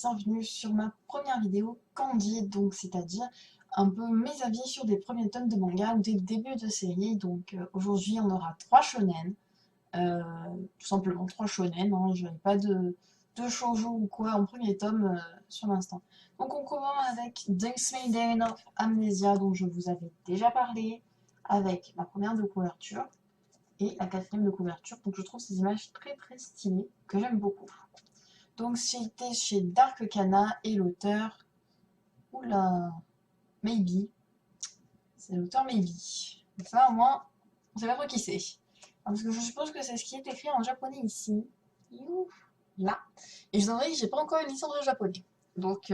bienvenue sur ma première vidéo Candide, donc c'est-à-dire un peu mes avis sur des premiers tomes de manga ou des débuts de série. Donc aujourd'hui on aura trois shonen, euh, tout simplement trois shonen, hein, je n'avais pas de shoujo ou quoi en premier tome sur l'instant. Donc on commence avec Death Maiden of Amnesia dont je vous avais déjà parlé, avec la première de couverture et la quatrième de couverture. Donc je trouve ces images très très stylées, que j'aime beaucoup. Donc c'était chez Dark Kana et l'auteur, oula, Maybe, c'est l'auteur Maybe. Donc ça au moins, on sait pas trop qui c'est. Parce que je suppose que c'est ce qui est écrit en japonais ici. You, là. Et je vous avouerai que j'ai pas encore une licence de japonais. Donc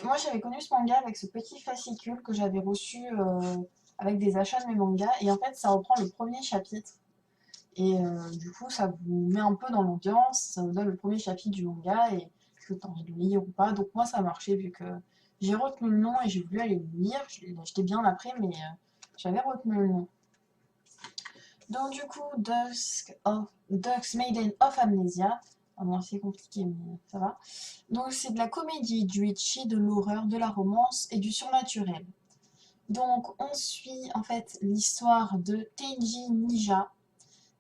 moi j'avais connu ce manga avec ce petit fascicule que j'avais reçu avec des achats de mes mangas. Et en fait ça reprend le premier chapitre. Et du coup, ça vous met un peu dans l'ambiance, ça vous donne le premier chapitre du manga et est-ce que tu as envie de le lire ou pas. Donc moi, ça a marché vu que j'ai retenu le nom et j'ai voulu aller le lire. Je l'ai acheté bien après, mais j'avais retenu le nom. Donc du coup, Dusk's Maiden of Amnesia. Ah bon, c'est compliqué, mais ça va. Donc c'est de la comédie, du ecchi, de l'horreur, de la romance et du surnaturel. Donc on suit en fait l'histoire de Teiji Nija,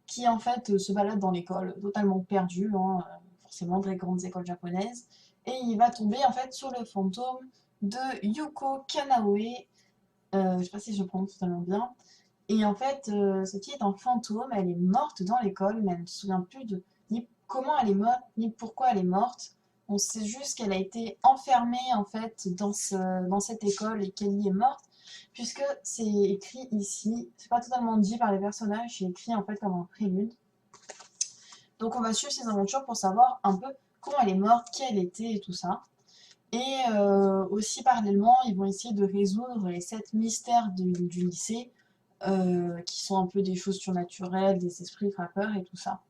qui en fait se balade dans l'école, totalement perdu, hein, forcément des grandes écoles japonaises, et il va tomber en fait sur le fantôme de Yuko Kanaoe, je sais pas si je prononce totalement bien, et en fait cette fille est un fantôme, elle est morte dans l'école, mais elle ne se souvient plus de ni comment elle est morte, ni pourquoi elle est morte. On sait juste qu'elle a été enfermée en fait dans cette école et qu'elle y est morte, puisque c'est écrit ici, c'est pas totalement dit par les personnages, c'est écrit en fait comme un prélude. Donc on va suivre ses aventures pour savoir un peu comment elle est morte, qui elle était et tout ça. Et aussi parallèlement, ils vont essayer de résoudre les 7 mystères du lycée, qui sont un peu des choses surnaturelles, des esprits frappeurs et tout ça.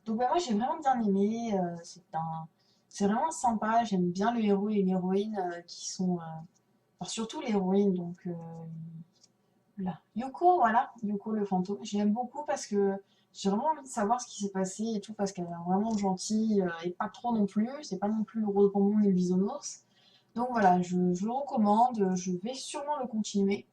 Donc bah, moi j'ai vraiment bien aimé, c'est vraiment sympa, j'aime bien le héros et l'héroïne qui sont... enfin, surtout l'héroïne, donc là. Yoko, voilà, Yoko le fantôme. Je l'aime beaucoup parce que j'ai vraiment envie de savoir ce qui s'est passé et tout, parce qu'elle est vraiment gentille et pas trop non plus. C'est pas non plus le rose bonbon et le bisounours. Donc voilà, je le recommande, je vais sûrement le continuer.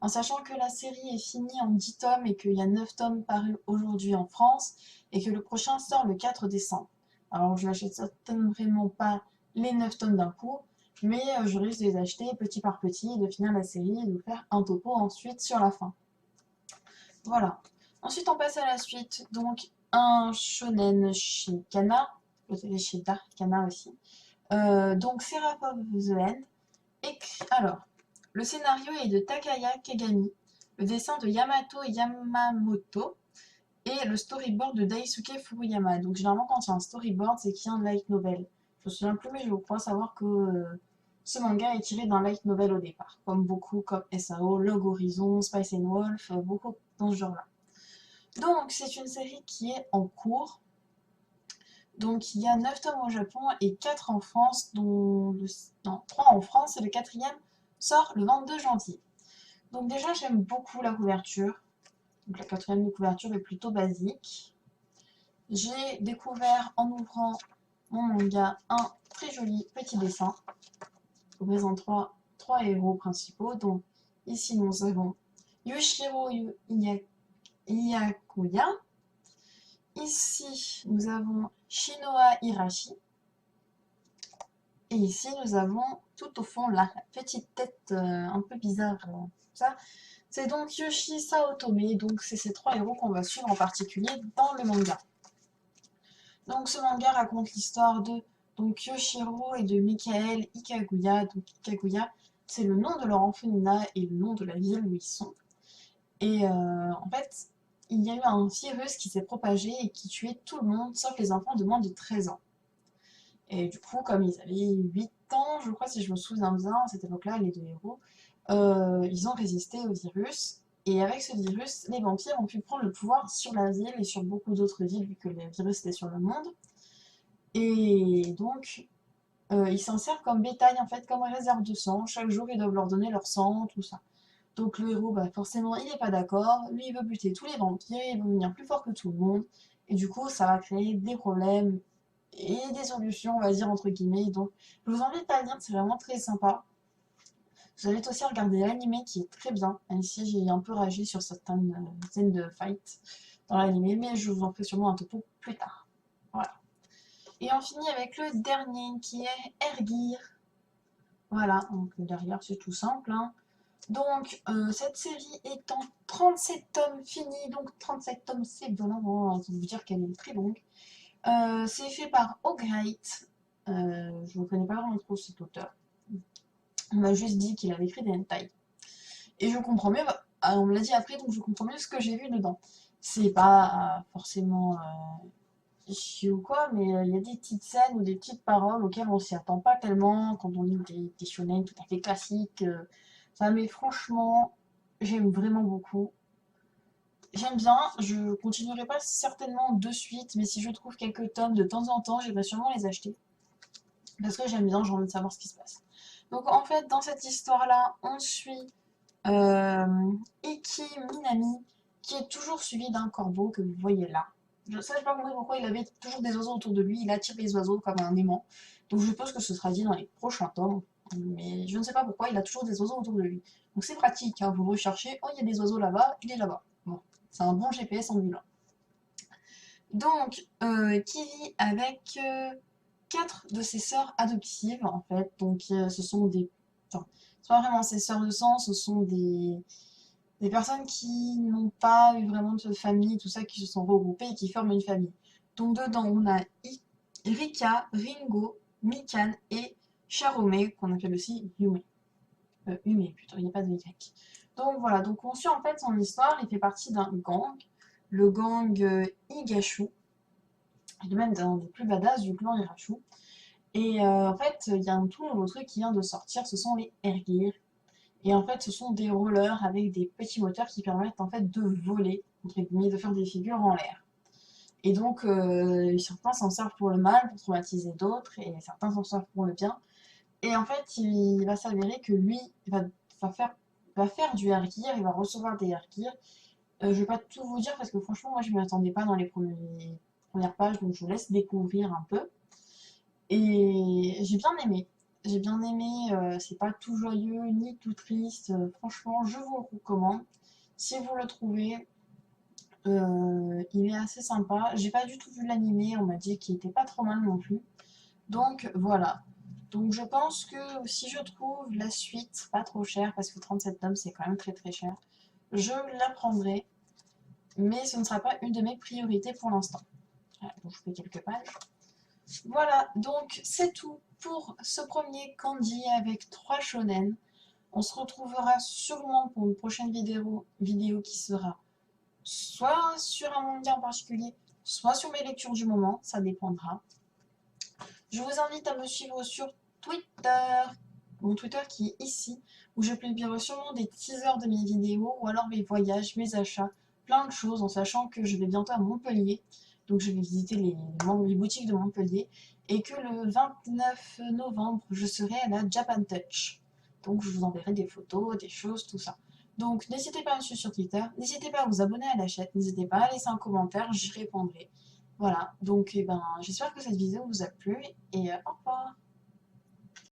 En sachant que la série est finie en 10 tomes et qu'il y a 9 tomes parus aujourd'hui en France et que le prochain sort le 4 décembre. Alors je n'achète certainement pas les 9 tomes d'un coup, mais je risque de les acheter petit par petit, de finir la série et de faire un topo ensuite sur la fin. Voilà. Ensuite, on passe à la suite. Donc, un shonen chez Kana, chez Dark Kana aussi. Donc, Seraph of the End. Alors, le scénario est de Takaya Kagami, le dessin de Yamato Yamamoto et le storyboard de Daisuke Furuyama. Donc, généralement, quand il y a un storyboard, c'est qu'il y a un light novel. Je me souviens plus, mais je crois savoir que ce manga est tiré d'un light novel au départ, comme beaucoup comme SAO, Log Horizon, Spice and Wolf, beaucoup dans ce genre-là. Donc, c'est une série qui est en cours. Donc, il y a 9 tomes au Japon et 4 en France, dont non, 3 en France et le quatrième sort le 22 janvier. Donc déjà, j'aime beaucoup la couverture. Donc la quatrième de couverture est plutôt basique. J'ai découvert en ouvrant mon manga un très joli petit dessin représentant trois héros principaux. Donc ici nous avons Yushiro Iyakuya. Ici nous avons Shinoa Hirashi. Et ici nous avons tout au fond la petite tête un peu bizarre. Ça, c'est donc Yoshi Saotome. Donc c'est ces trois héros qu'on va suivre en particulier dans le manga. Donc ce manga raconte l'histoire de donc Yoshiro et de Michael Ikaguya. Donc Ikaguya, c'est le nom de leur orphelinat et le nom de la ville où ils sont. Et en fait, il y a eu un virus qui s'est propagé et qui tuait tout le monde, sauf les enfants de moins de 13 ans. Et du coup, comme ils avaient 8 ans, je crois, si je me souviens bien, à cette époque-là, les deux héros, ils ont résisté au virus. Et avec ce virus, les vampires ont pu prendre le pouvoir sur la ville et sur beaucoup d'autres villes, vu que le virus était sur le monde. Et donc, ils s'en servent comme bétail, en fait, comme réserve de sang. Chaque jour, ils doivent leur donner leur sang, tout ça. Donc le héros, bah, forcément, il n'est pas d'accord. Lui, il veut buter tous les vampires, il veut devenir plus fort que tout le monde. Et du coup, ça va créer des problèmes et des solutions, on va dire, entre guillemets. Donc, je vous invite à le lire, c'est vraiment très sympa. Je vous invite aussi à regarder l'animé qui est très bien, même si j'ai un peu ragé sur certaines scènes de fight dans l'animé, mais je vous en ferai sûrement un topo plus tard. Voilà. Et on finit avec le dernier qui est Ergir. Voilà, donc derrière c'est tout simple, hein. Donc cette série est en 37 tomes finis, donc 37 tomes c'est violent, hein, ça veut dire qu'elle est très longue. C'est fait par O'Grate, je ne connais pas vraiment trop cet auteur. On m'a juste dit qu'il avait écrit des hentai. Et je comprends mieux, on me l'a dit après, donc je comprends mieux ce que j'ai vu dedans. C'est pas forcément chiant ou quoi, mais il y a des petites scènes ou des petites paroles auxquelles on s'y attend pas tellement quand on lit des shonen tout à fait classiques. Ça, mais franchement, j'aime vraiment beaucoup. J'aime bien, je continuerai pas certainement de suite, mais si je trouve quelques tomes de temps en temps, je vais sûrement les acheter. Parce que j'aime bien, j'ai envie de savoir ce qui se passe. Donc en fait, dans cette histoire-là, on suit Iki Minami, qui est toujours suivi d'un corbeau que vous voyez là. Je ne sais pas pourquoi il avait toujours des oiseaux autour de lui, il attire les oiseaux comme un aimant. Donc je suppose que ce sera dit dans les prochains tomes, mais je ne sais pas pourquoi il a toujours des oiseaux autour de lui. Donc c'est pratique, hein, vous le recherchez, oh il y a des oiseaux là-bas, il est là-bas. Bon, c'est un bon GPS ambulant. Donc, qui vit avec 4 de ses sœurs adoptives, en fait. Donc, ce sont des... Enfin, ce sont pas vraiment ses sœurs de sang, ce sont des personnes qui n'ont pas eu vraiment de famille, tout ça, qui se sont regroupées et qui forment une famille. Donc, dedans, on a Rika, Ringo, Mikan et Charome, qu'on appelle aussi Yume. Yume, plutôt, il n'y a pas de Y. Donc, voilà. Donc, on suit en fait son histoire. Il fait partie d'un gang, le gang Higashu, et même un des plus badass du clan Irachu. Et en fait, il y a un tout nouveau truc qui vient de sortir, ce sont les Airgear. Et en fait, ce sont des rollers avec des petits moteurs qui permettent en fait de voler, entre guillemets, de faire des figures en l'air. Et donc, certains s'en servent pour le mal, pour traumatiser d'autres, et certains s'en servent pour le bien. Et en fait, il va s'avérer que lui va faire du Airgear, il va recevoir des Airgear. Je vais pas tout vous dire parce que franchement, moi, je m'y attendais pas dans les premières pages, donc je vous laisse découvrir un peu. Et j'ai bien aimé. J'ai bien aimé, c'est pas tout joyeux ni tout triste. Franchement, je vous le recommande. Si vous le trouvez, il est assez sympa. J'ai pas du tout vu l'animé, on m'a dit qu'il était pas trop mal non plus. Donc voilà. Donc je pense que si je trouve la suite pas trop chère, parce que 37 tomes c'est quand même très très cher, je la prendrai. Mais ce ne sera pas une de mes priorités pour l'instant. Voilà, donc je fais quelques pages. Voilà, donc c'est tout pour ce premier Candy avec 3 shonen. On se retrouvera sûrement pour une prochaine vidéo qui sera soit sur un manga en particulier, soit sur mes lectures du moment, ça dépendra. Je vous invite à me suivre sur Twitter, mon Twitter qui est ici, où je publierai sûrement des teasers de mes vidéos, ou alors mes voyages, mes achats, plein de choses, en sachant que je vais bientôt à Montpellier, donc je vais visiter les boutiques de Montpellier, et que le 29 novembre, je serai à la Japan Touch. Donc je vous enverrai des photos, des choses, tout ça. Donc n'hésitez pas à me suivre sur Twitter, n'hésitez pas à vous abonner à la chaîne, n'hésitez pas à laisser un commentaire, j'y répondrai. Voilà, donc eh ben, j'espère que cette vidéo vous a plu et au revoir.